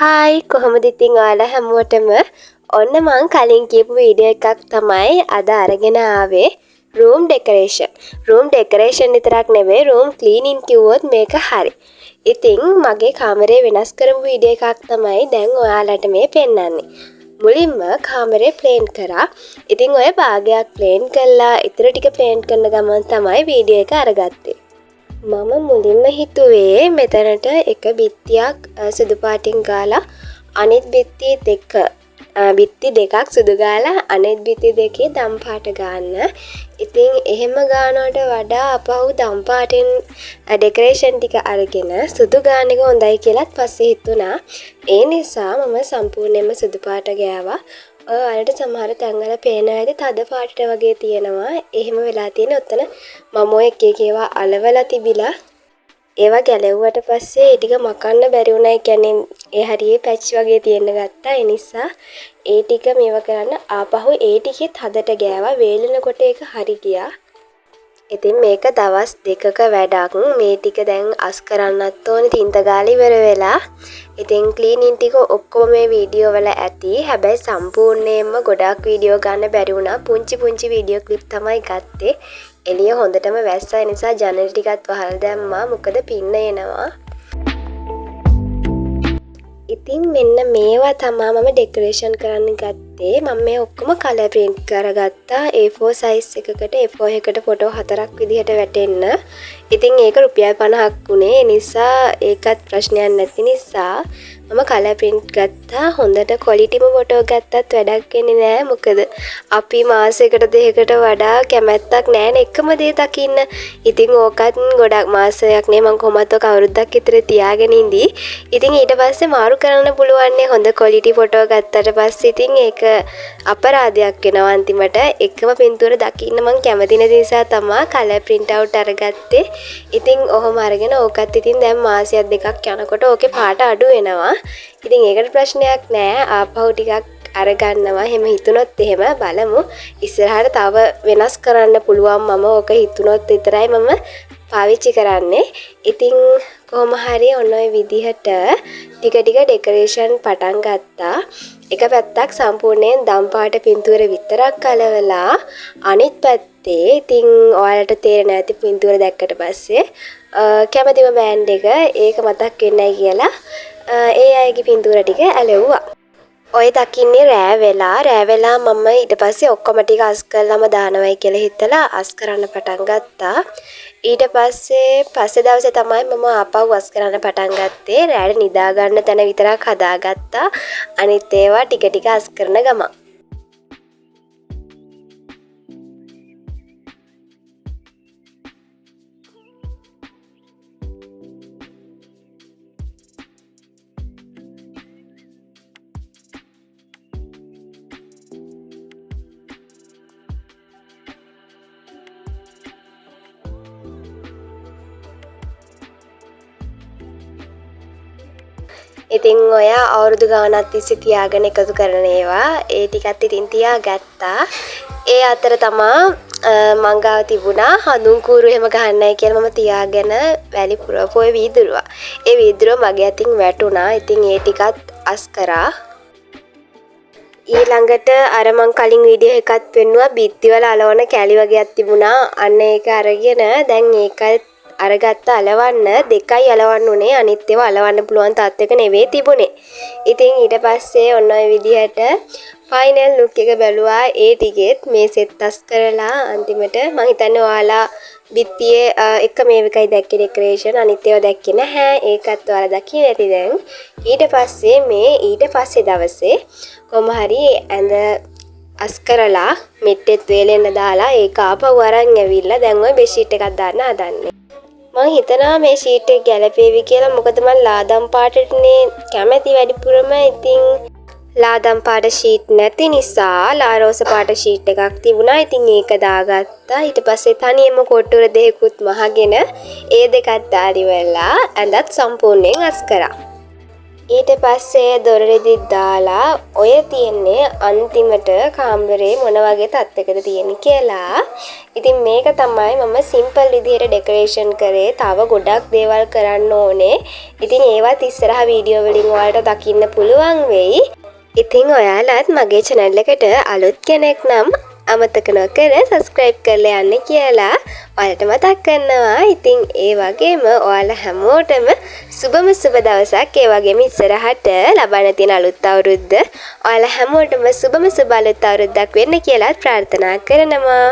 Hi කොහොමද ඉතින් ඔයාලා හැමෝටම ඔන්න මං කලින් කියපු වීඩියෝ එකක් තමයි අද අරගෙන ආවේ රූම් ඩෙකරේෂන් විතරක් නෙවෙයි රූම් ක්ලීනින් කිව්වොත් මේක හරි. ඉතින් මගේ කාමරේ වෙනස් කරපු වීඩියෝ එකක් තමයි දැන් ඔයාලට මේ පෙන්වන්නේ. මුලින්ම කාමරේ ප්ලේන් කරා. ඉතින් ඔය භාගයක් ප්ලේන් කළා ඉතුරු ටික ප්ලේන් කරන ගමන් තමයි වීඩියෝ එක අරගත්තේ. මම මුලින්ම හිතුවේ මෙතනට එක බිත්තියක් සුදු පාටින් ගාලා අනිත් බිත්ති දෙකක් සුදු ගාලා අනිත් බිත්ති දෙකේ දම් පාට ගන්න. ඉතින් එහෙම ගානවට වඩා අපහු දම් පාටෙන් ඩෙකරේෂන් ටික අරගෙන සුදු ගාන එක හොඳයි කියලාත් පස්සේ හිතුණා. ඒ නිසා මම සම්පූර්ණයෙන්ම සුදු පාට ගෑවා. ඔයාලට සමහර තැන්වල පේනවා ඇති තද පාටට වගේ තියෙනවා. එහෙම වෙලා තියෙන උතන මම ඔය එක එක ඒවා අලවලා තිබිලා ඒවා ගැලෙව්වට පස්සේ ඒ ටික මකන්න බැරි වුණා. ඒ කියන්නේ ඒ හරියේ පැච් වගේ තියෙන්න ගත්තා. ඒ නිසා ඒ ටික මේව කරන්න ආපහු ඒ ටිකෙත් හදට ගෑවා. වේලෙනකොට ඒක හරි ගියා. ඉතින් මේක දවස් දෙකක වැඩක්. මේ ටික දැන් අස් කරන්නත් ඕනේ තින්ත ගාලා ඉවර වෙලා. ඉතින් ක්ලීනින් ටික ඔක්කොම මේ වීඩියෝ වල ඇති. හැබැයි සම්පූර්ණයෙන්ම ගොඩක් වීඩියෝ ගන්න බැරි වුණා. පුංචි වීඩියෝ ක්ලිප් තමයි ගත්තේ. එළිය හොඳටම වැස්සා නිසා ජනල් ටිකත් වහලා දැම්මා. මොකද පින්න එනවා. ඉතින් මෙන්න මේවා තමයි මම ඩෙකරේෂන් කරන්න ගත්තේ. මම මේ ඔක්කොම කලර් ප්‍රින්ට් කරගත්තා. A4 size එකකට A4 එකට ෆොටෝ 4ක් විදිහට වැටෙන්න. ඉතින් ඒක රුපියල් 50ක් වුණේ. ඒ නිසා ඒකත් ප්‍රශ්නයක් නැති නිසා මම කලර් ප්‍රින්ට් ගත්තා. හොඳට ක්වොලිටිම ෆොටෝ ගත්තත් වැඩක් වෙන්නේ නැහැ. මොකද අපි මාසයකට දෙකකට වඩා කැමැත්තක් නැහැ එකම දේ දකින්න. ඉතින් ඕකත් ගොඩක් මාසයක් නේ මම කොහොමද අවුරුද්දක් විතර තියාගෙන ඉඳී. ඉතින් ඊට පස්සේ මාරු කරන්න පුළුවන් නේ හොඳ ක්වොලිටි ෆොටෝ ගත්තට පස්සේ. ඉතින් ඒක අපරාධයක් වෙනවා අන්තිමට. එකම පින්තූර දකින්න මම කැමති නැති නිසා තමයි කලර් ප්‍රින්ට් අවුට් අරගත්තේ. ඉතින් ඔහොම අරගෙන ඕකත් ඉතින් දැන් මාසයක් දෙකක් යනකොට ඕකේ පාට අඩු වෙනවා. ඉතින් ඒකට ප්‍රශ්නයක් නෑ. ආපහු ටිකක් අරගන්නවා. එහෙම හිතුනොත් එහෙම බලමු. ඉස්සරහට තව වෙනස් කරන්න පුළුවන්. මම ඕක හිතුනොත් විතරයි මම පාවිච්චි කරන්නේ. ඉතින් කොහොම හරි ඔන්න ඔය විදිහට ටික ඩෙකරේෂන් පටන් ගත්තා. එක පැත්තක් සම්පූර්ණයෙන් දම් පාට පින්තූර විතරක් අලවලා අනිත් පැත්තේ ඉතින් ඔයාලට තේරෙන්නේ නැති පින්තූර දැක්කට පස්සේ කැමතිම බෑන්ඩ් එක ඒක මතක් වෙන්නයි කියලා ඒ අයගේ පින්තූර ටික ඇලෙව්වා. ඔය දකින්නේ රෑ වෙලා මම ඊට පස්සේ ඔක්කොම ටික අස් කරලාම දානවයි කියලා හිතලා අස් කරන්න පටන් ගත්තා. ඊට පස්සේ දවසේ තමයි මම ආපහු අස් කරන්න පටන් ගත්තේ. රෑට නිදා ගන්න තැන විතරක් හදාගත්තා. අනිත් ඒවා ටික අස් කරන ගමන් ඉතින් ඔයා අවුරුදු ගානක් තිස්සේ තියාගෙන එකතු කරන ඒවා ඒ ටිකත් ඉතින් තියාගත්තා. ඒ අතර තමා මං ගාව තිබුණා හඳුන් කූරු එහෙම ගහන්නයි කියලා මම තියාගෙන වැලි පුරවපු වීදුරුව. ඒ වීදුරුව මගේ අතින් වැටුණා. ඉතින් ඒ ටිකත් අස් කරා. ඊළඟට අර මං කලින් වීඩියෝ එකක් පෙන්නුවා බිත්තිවල අලවන කැලි වගේක් තිබුණා. අන්න ඒක අරගෙන දැන් ඒකත් අරගත්ත අලවන්න දෙකයි අලවන්න උනේ. අනිත් ඒවා අලවන්න පුළුවන් තාත්තක නෙවෙයි තිබුණේ. ඉතින් ඊට පස්සේ ඔන්න ඔය විදිහට ෆයිනල් ලුක් එක බැලුවා. ඒ ටිකෙත් මේ සෙට් අස් කරලා අන්තිමට මං හිතන්නේ ඔයාලා බිත්තියේ එක මේකයි දැක්කේ ඩෙකරේෂන්. අනිත් ඒවා දැක්කේ නැහැ. ඒකත් ඔයාලා දකින්න ඇති දැන්. ඊට පස්සේ දවසේ කොහොම හරි ඇඳ අස් කරලා මෙට්ටෙත් වේලෙන්න දාලා ඒක ආපහු අරන් ඇවිල්ලා දැන් ওই බෙඩ්ෂීට් එකක් දාන්න හදන්නේ. මං හිතනවා මේ ෂීට් එක ගැලපෙවි කියලා. මොකද මං ලාදම් පාටටනේ කැමති වැඩිපුරම. ඉතින් ලාදම් පාට ෂීට් නැති නිසා ලාරෝස පාට ෂීට් එකක් තිබුණා. ඉතින් ඒක දාගත්තා. ඊට පස්සේ තනියම කොට්ටුර දෙකකුත් මහගෙන ඒ දෙකත් දාලි වෙලා ඇඳත් සම්පූර්ණයෙන් අස් කරා. ඊට පස්සේ දොර රෙදි දාලා ඔය තියන්නේ අන්තිමට කාමරේ මොන වගේ තත්යකද තියෙන්නේ කියලා. ඉතින් මේක තමයි මම සිම්පල් විදිහට ඩෙකොරේෂන් කරේ. තව ගොඩක් දේවල් කරන්න ඕනේ. ඉතින් ඒවත් ඉස්සරහ වීඩියෝ වලින් ඔයාලට දකින්න පුළුවන් වෙයි. ඉතින් ඔයාලත් මගේ channel එකට අලුත් කෙනෙක් නම් අමතක නොකර subscribe කරලා යන්න කියලා ඔයාලට මතක් කරනවා. ඉතින් ඒ වගේම ඔයාලා හැමෝටම සුබම සුබ දවසක්. ඒ වගේම ඉස්සරහට ලබන්න තියෙන අලුත් අවුරුද්ද ඔයාලා හැමෝටම සුබම සුබ අලුත් අවුරුද්දක් වෙන්න කියලා ප්‍රාර්ථනා කරනවා.